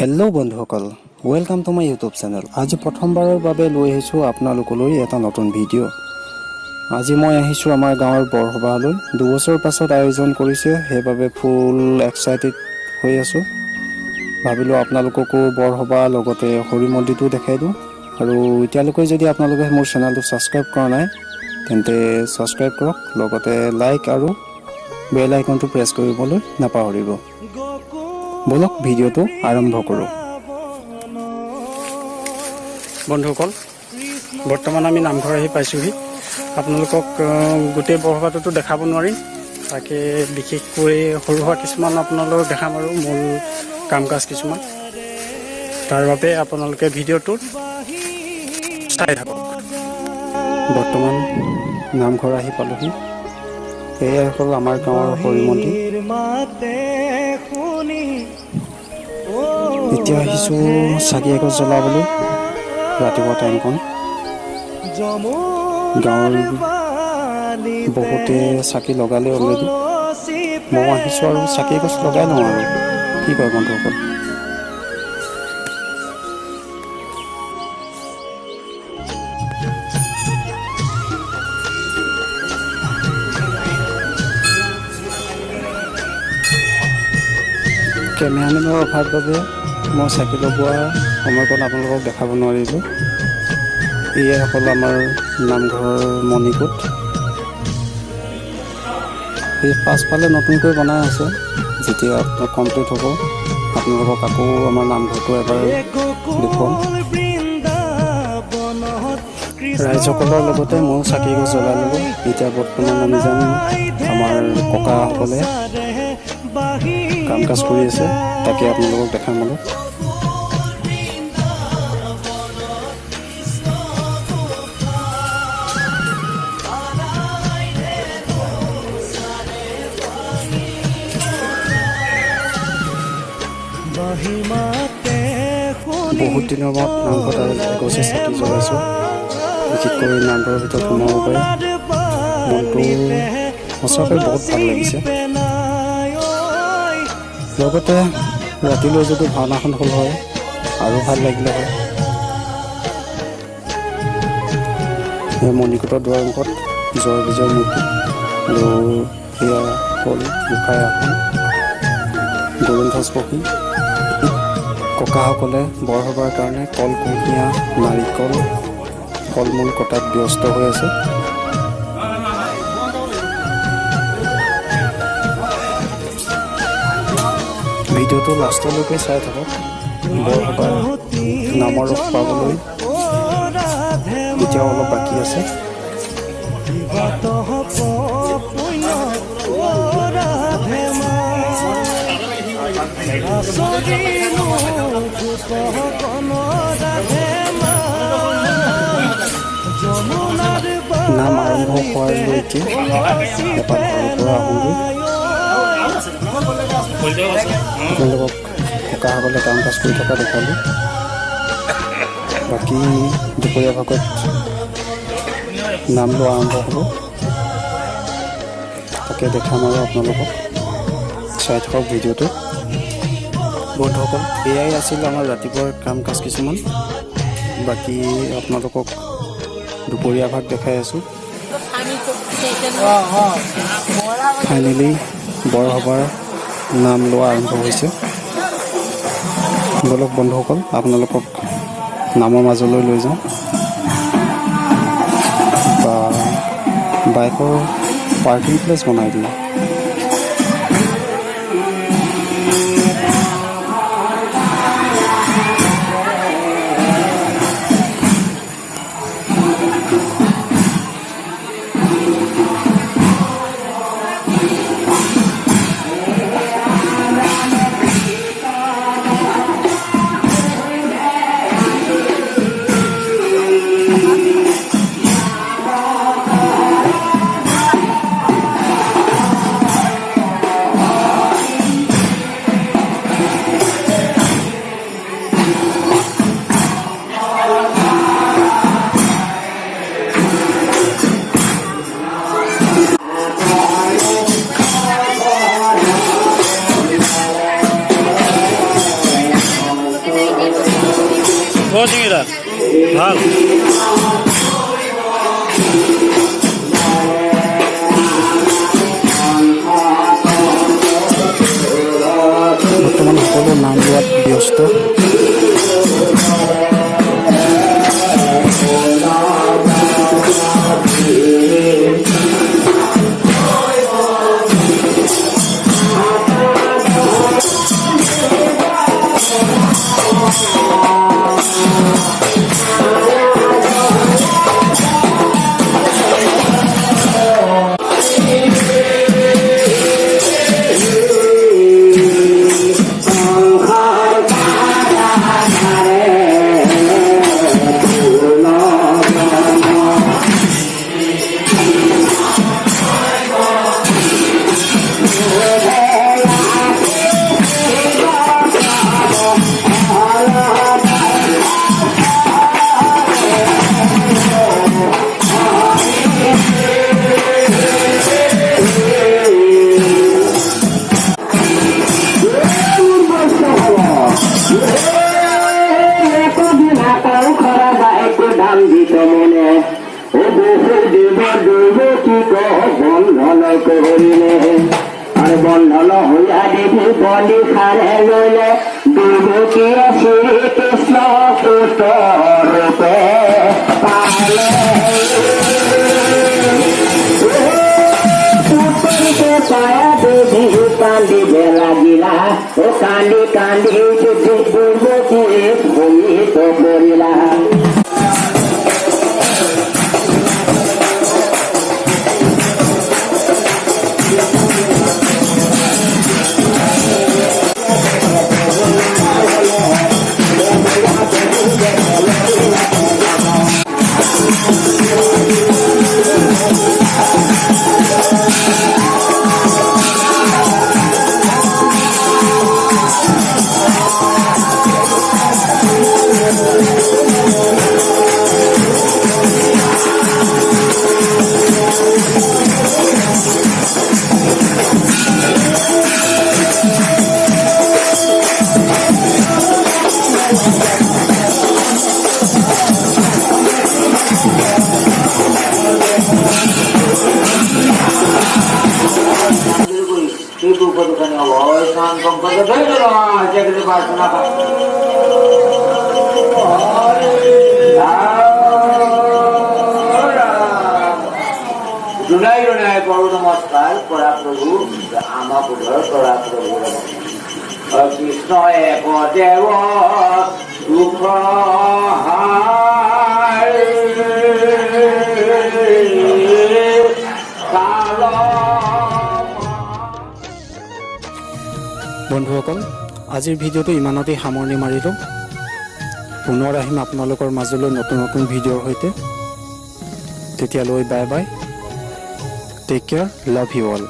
Hello' বন্ধুসকল, welcome to my YouTube channel. আজি প্ৰথমবাৰৰ বাবে লৈ আহিছোঁ আপোনালোকলৈ এটা নতুন ভিডিঅ'। আজি মই আহিছোঁ আমাৰ গাঁৱৰ বৰসভালৈ। 2 বছৰ পাছত আয়োজন কৰিছে, সেইবাবে ফুল এক্সাইটেড হৈ আছোঁ। ভাবিলোঁ আপোনালোককো বৰসভা লগতে হৰি মন্দিৰটো দেখাই দিওঁ। আৰু এতিয়ালৈকে যদি আপোনালোকে মোৰ চেনেলটো ছাবস্ক্ৰাইব কৰা নাই তেন্তে ছাবস্ক্ৰাইব কৰক, লগতে লাইক আৰু বেল আইকনটো প্ৰেছ কৰিবলৈ নাপাহৰিব। বলক ভিডিঅ'টো আৰম্ভ কৰোঁ। বন্ধুসকল, বৰ্তমান আমি নামঘৰ আহি পাইছোঁহি। আপোনালোকক গোটেই বৰসভাটোতো দেখাব নোৱাৰিম, তাকে বিশেষকৈ সৰু সুৰা কিছুমান আপোনালোকক দেখাম আৰু মূল কাম কাজ কিছুমান। তাৰ বাবে আপোনালোকে ভিডিঅ'টোত চাই থাকক। বৰ্তমান নামঘৰ আহি পালোহি। এয়াই হ'ল আমাৰ গাঁৱৰ হৰি মন্দিৰ। এতিয়া আহিছোঁ চাকি এগছ জ্বলাবলৈ। ৰাতিপুৱা টাইমকণ গাঁৱৰ বহুতে চাকি লগালে অলৰেডি। ময়ো আহিছোঁ আৰু চাকি এগছ লগাই লওঁ আৰু কি কয় বন্ধুসকল। কেমেৰামেনৰ অভাৱৰ বাবে মই চাকি লগোৱা সময়কণ আপোনালোকক দেখাব নোৱাৰিলোঁ। এয়াই হ'ল আমাৰ নামঘৰৰ মণিকূট। এই পাছফালে নতুনকৈ বনাই আছে। যেতিয়া কমপ্লিট হ'ব আপোনালোকক আকৌ আমাৰ নামঘৰটো এবাৰ দেখুৱাম। ৰাইজসকলৰ লগতে ময়ো চাকি গছ জ্বলাই ল'লোঁ। এতিয়া বৰ্তমান আমি যাম আমাৰ ককাসকলে কাম কাজ কৰি আছে, তাকে আপোনালোকক দেখাম অলপ। বহুত দিনৰ মূৰত নামঘৰত এগছি চাকি জ্বলাইছোঁ। বিশেষকৈ নামঘৰৰ ভিতৰত সোমাব পাৰে, মনটো সঁচাকৈ বহুত ভাল লাগিছে। লগতে ৰাতিলৈ যদি ভাওনাখন হ'ল হয় আৰু ভাল লাগিলে হয়। এই মণিকূটৰ দুৱাৰমুখত জয় বিজয় মূৰ্তি আৰু সেয়া হ'ল গোসাঁই আসন, গৰুণ ধ্বজ পক্ষী। ককাসকলে বৰসভাৰ কাৰণে কল কুঁহিয়া নাৰিকল ফল মূল কটাত ব্যস্ত হৈ আছে। ভিডিঅ'টো লাষ্টলৈকে চাই থাকক। বৰসভাৰ নামৰ ৰস পাবলৈ এতিয়াও অলপ বাকী আছে। নাম আৰম্ভ হোৱালৈকে এপাক ঘৰৰ পৰা আহোঁগৈ। আপোনালোকক ককাসকলে কাম কাজ কৰি থকা দেখালোঁ। বাকী দুপৰীয়া ভাগত নাম লোৱা আৰম্ভ হ'ব, তাকে দেখাম আৰু আপোনালোকক। চাই থাকক ভিডিঅ'টো। বন্ধুসকল, এয়াই আছিল আমাৰ ৰাতিপুৱাৰ কাম কাজ কিছুমান। বাকী আপোনালোকক দুপৰীয়া ভাগ দেখাই আছোঁ। ফাইনেলি বৰসভাৰ নাম লোৱা আৰম্ভ হৈছে। বলক বন্ধুসকল, আপোনালোকক নামৰ মাজলৈ লৈ যাওঁ। বা বাইকৰ পাৰ্কিং প্লেচ বনাই দিওঁ। ভাল বৰ্তমান সকলো নাম লোৱাত ব্যস্ত। বন্ধন হইয়া দেবী বলি খারে লইলে দুর্গীয় শ্রী কৃষ্ণ রূপে পালে পায়া দেবী কান্দিবে লাগিলা ও কান্দি কান্দি দুর্গী ভূমিত করিলা। জুলাই জুলাই বড় নমস্কার করা প্রভু আমা পুধর করা প্রভু কৃষ্ণ এক দেব দুঃখ বন্ধুসকল, আজিৰ ভিডিঅ'টো ইমানতে সামৰণি মাৰিলোঁ। পুনৰ আহিম আপোনালোকৰ মাজলৈ নতুন নতুন ভিডিঅ'ৰ সৈতে। তেতিয়ালৈ bye bye, take care, love you all.